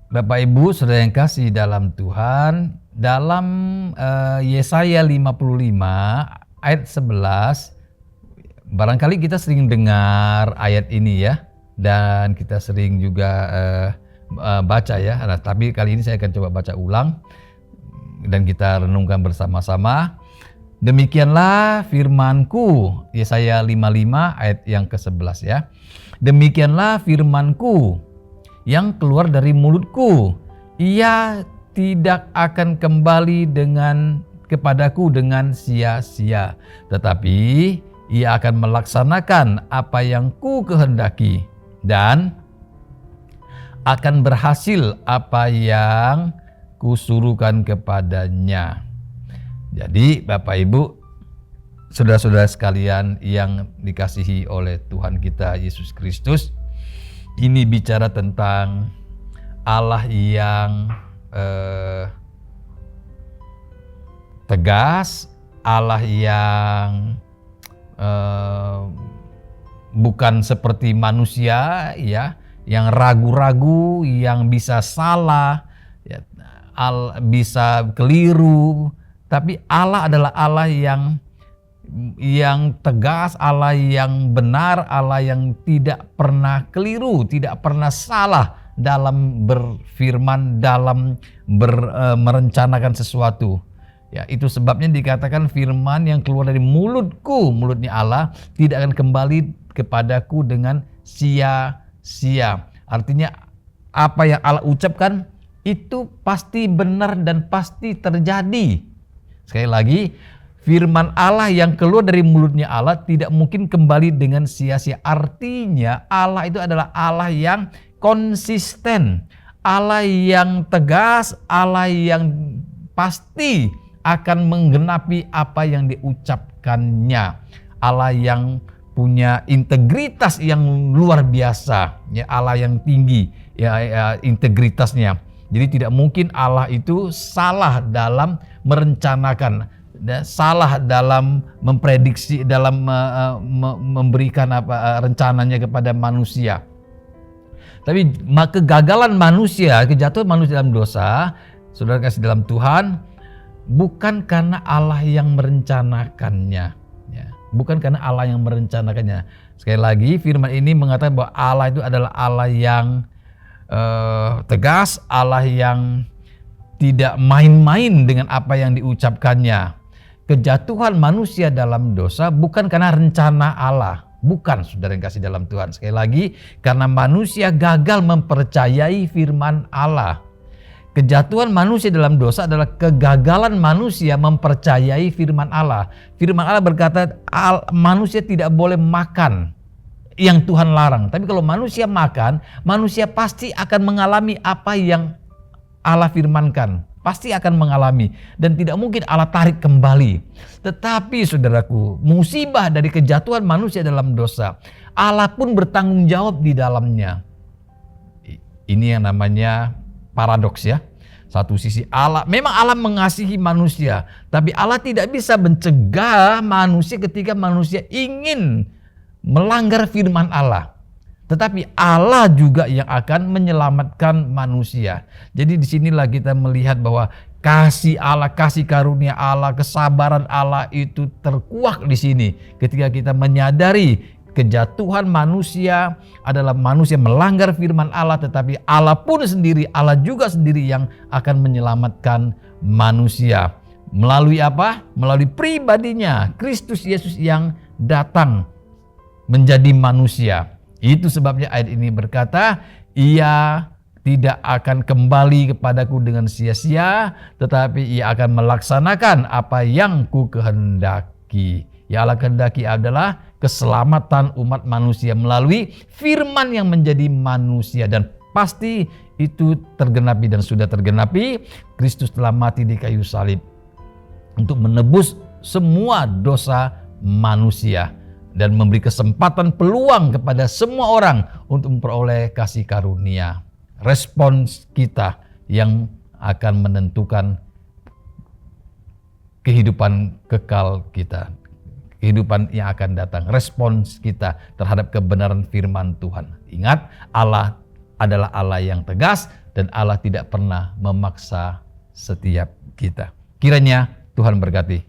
Bapak Ibu Saudara yang kasih dalam Tuhan, dalam Yesaya 55 ayat 11, barangkali kita sering dengar ayat ini ya, dan kita sering juga baca ya. Nah, tapi kali ini saya akan coba baca ulang dan kita renungkan bersama-sama. Demikianlah firmanku, Yesaya 55 ayat yang ke-11 ya. Demikianlah firmanku yang keluar dari mulutku, ia tidak akan kembali kepadaku dengan sia-sia, tetapi ia akan melaksanakan apa yang ku kehendaki dan akan berhasil apa yang kusuruhkan kepadanya. Jadi Bapak Ibu, saudara-saudara sekalian yang dikasihi oleh Tuhan kita Yesus Kristus, ini bicara tentang Allah yang tegas, Allah yang bukan seperti manusia ya, yang ragu-ragu, yang bisa salah, ya, bisa keliru. Tapi Allah adalah Allah yang tegas, Allah yang benar, Allah yang tidak pernah keliru, tidak pernah salah dalam berfirman, dalam merencanakan sesuatu. Ya, itu sebabnya dikatakan firman yang keluar dari mulutku, mulutnya Allah, tidak akan kembali kepadaku dengan sia-sia. Artinya apa yang Allah ucapkan itu pasti benar dan pasti terjadi. Sekali lagi, firman Allah yang keluar dari mulutnya Allah tidak mungkin kembali dengan sia-sia. Artinya Allah itu adalah Allah yang konsisten, Allah yang tegas, Allah yang pasti akan menggenapi apa yang diucapkannya. Allah yang punya integritas yang luar biasa, ya, Allah yang tinggi ya integritasnya. Jadi tidak mungkin Allah itu salah dalam merencanakan, salah dalam memprediksi, dalam memberikan rencananya kepada manusia. Tapi kegagalan manusia, kejatuhan manusia dalam dosa, saudara kasih dalam Tuhan, bukan karena Allah yang merencanakannya, ya. Bukan karena Allah yang merencanakannya. Sekali lagi, firman ini mengatakan bahwa Allah itu adalah Allah yang tegas, Allah yang tidak main-main dengan apa yang diucapkannya. Kejatuhan manusia dalam dosa bukan karena rencana Allah, bukan, saudara yang kasih dalam Tuhan. Sekali lagi, karena manusia gagal mempercayai firman Allah. Kejatuhan manusia dalam dosa adalah kegagalan manusia mempercayai firman Allah. Firman Allah berkata manusia tidak boleh makan yang Tuhan larang. Tapi kalau manusia makan, manusia pasti akan mengalami apa yang Allah firmankan. Pasti akan mengalami. Dan tidak mungkin Allah tarik kembali. Tetapi saudaraku, musibah dari kejatuhan manusia dalam dosa, Allah pun bertanggung jawab di dalamnya. Ini yang namanya paradoks ya. Satu sisi memang Allah mengasihi manusia. Tapi Allah tidak bisa mencegah manusia ketika manusia ingin melanggar firman Allah. Tetapi Allah juga yang akan menyelamatkan manusia. Jadi disinilah kita melihat bahwa kasih Allah, kasih karunia Allah, kesabaran Allah itu terkuak di sini. Ketika kita menyadari kejatuhan manusia adalah manusia melanggar firman Allah, tetapi Allah pun sendiri, Allah juga sendiri yang akan menyelamatkan manusia. Melalui apa? Melalui pribadinya, Kristus Yesus yang datang menjadi manusia. Itu sebabnya ayat ini berkata, ia tidak akan kembali kepadaku dengan sia-sia, tetapi ia akan melaksanakan apa yang ku kehendaki. Yang Allah kehendaki adalah keselamatan umat manusia melalui firman yang menjadi manusia. Dan pasti itu tergenapi dan sudah tergenapi. Kristus telah mati di kayu salib untuk menebus semua dosa manusia dan memberi kesempatan peluang kepada semua orang untuk memperoleh kasih karunia. Respons kita yang akan menentukan kehidupan kekal kita, kehidupan yang akan datang. Respons kita terhadap kebenaran firman Tuhan. Ingat, Allah adalah Allah yang tegas dan Allah tidak pernah memaksa setiap kita. Kiranya Tuhan berkati